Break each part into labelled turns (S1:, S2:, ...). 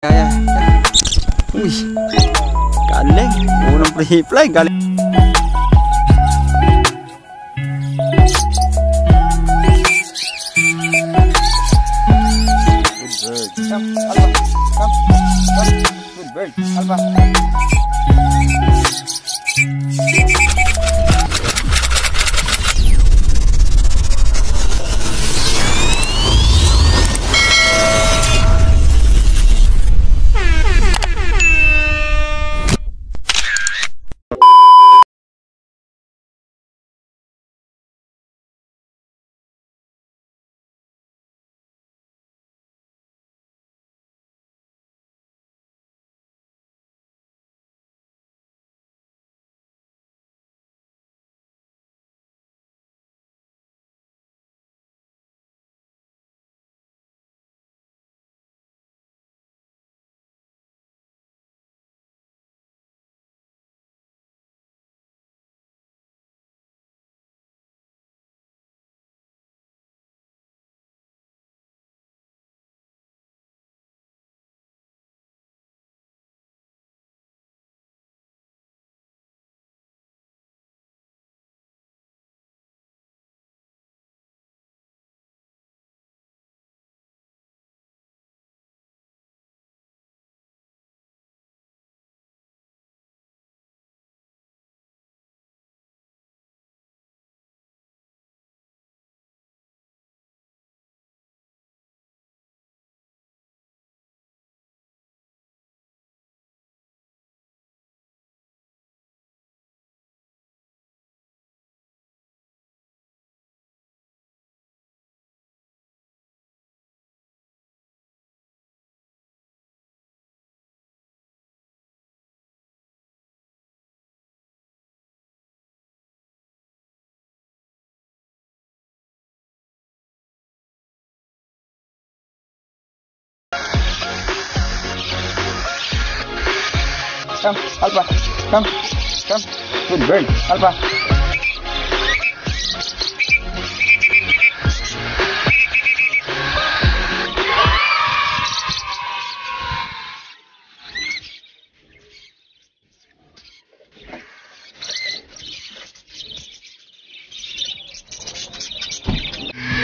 S1: Kaya. Uy. Galing. Unang pre-fly. Galing. Good bird. Come, Alba. Come. Come. Good bird. Alba. Come, Alba. Come. Come. Good bird. Alba.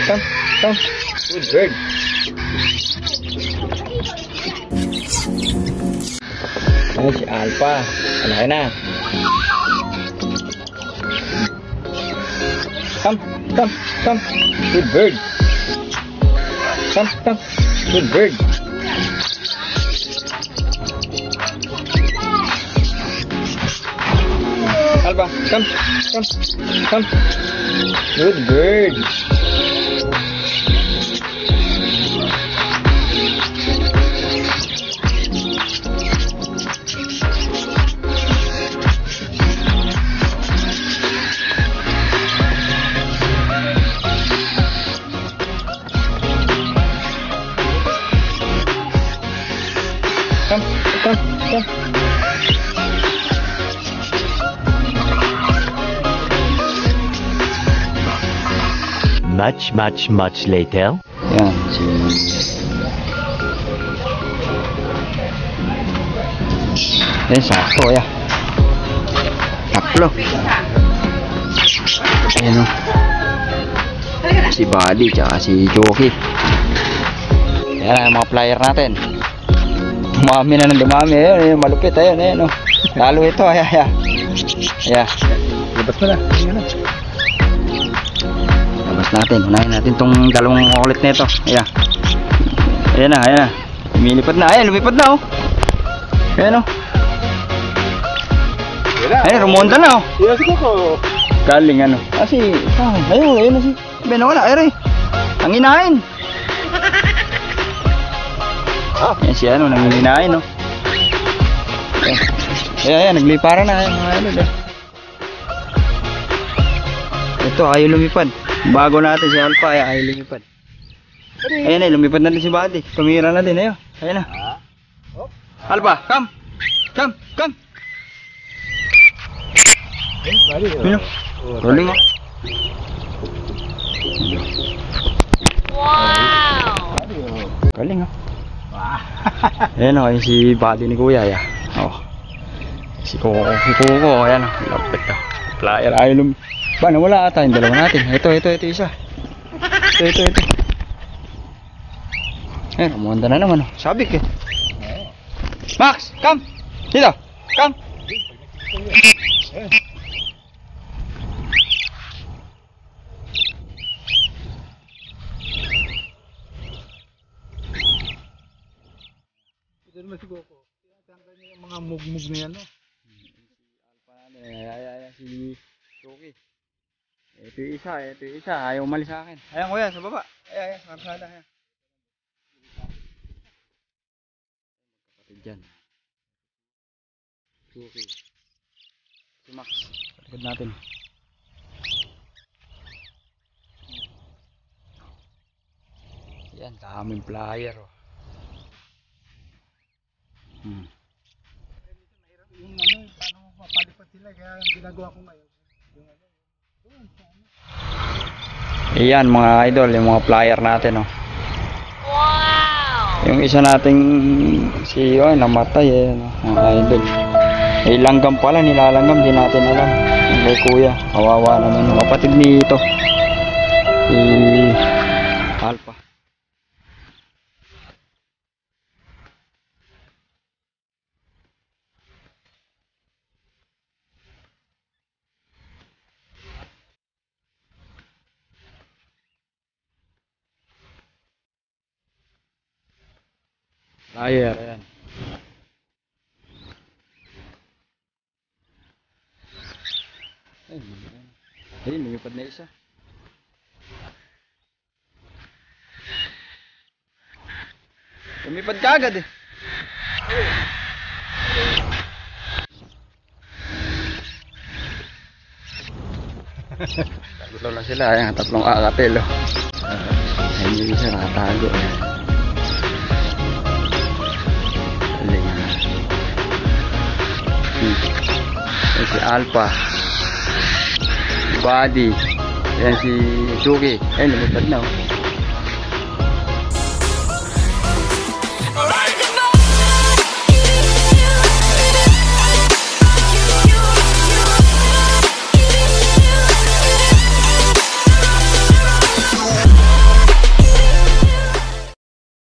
S1: Come. Come. Good bird. Ayan si Alpha. Alay na. Come, come, come. Good bird. Come, come. Good bird. Alpha, come, come, come. Good bird. Come, come, come.
S2: Much later.
S1: Yan, si... Yan, sakto, ya. Tatlo. Ayan o. Si Buddy, tsaka si Joki. Yan ang mga flyer natin. Dumami na ng dumami. Ayun, malupit. Ayun, ayun o. Lalo ito, ayan. Labas na. Labas natin. Unahin natin itong dalawang ulit na ito. Ayan. Ayan na. Lumilipad na. Ayan, lumipad na o. Ayan o. Ayan, rumonda na o. Galing ano. Ayun na si. Benawala. Ayun. Ang inahin. Ayan si ano, nanginginain no. Ayan, naglipara na. Ito, ayaw lumipad. Bago natin si Alpha, ayaw lumipad. Ayan na, lumipad na din si Buddy. Tumira na din, ayun. Ayan na. Alpha, come. Come, come. Ayun. Rolling oh. Wow. Galing oh. Ayan o, si body ni Kuya. Ya. Oh. Si Kuko. Ayan o, lapit o. Flyer ayaw ba, nawala ata yung dalawa natin. Ito isa. Ito. Ayan, umanda na naman o. Sabik eh. Max, come! Dito, come!
S2: Ito naman si Coco. Tinatanggal niya yung mga mugmug na yan, no?
S1: Ayan si Toki. Ito yung isa. Ayaw umalis sa akin. Ayan kuya, sa baba. Ayan, sa kapsada. Ayan. Kapatid dyan. Toki. Si Max. Patikad natin. Yan, daming flyer oh.
S2: Yung ano, paano mapalipat sila, kaya yung ginagawa ko ngayon. Yung ano,
S1: Ayan mga idol, yung mga flyer natin oh. Wow! Yung isa nating si namatay eh, no? Mga idol. Langgam pala, nilalanggam, di natin alam. Kay kuya, kawawa naman yung kapatid nito. Si Alpha. Flyer, ayan. Ayun, lumipad na isa. Lumipad ka agad eh. Tatlo lang sila, ayan, tatlong kakatel oh. Ayun yung isa nakatago. Ayan si Alpha. Buddy. Ayan si Suki. Ayun, lumipad na oh.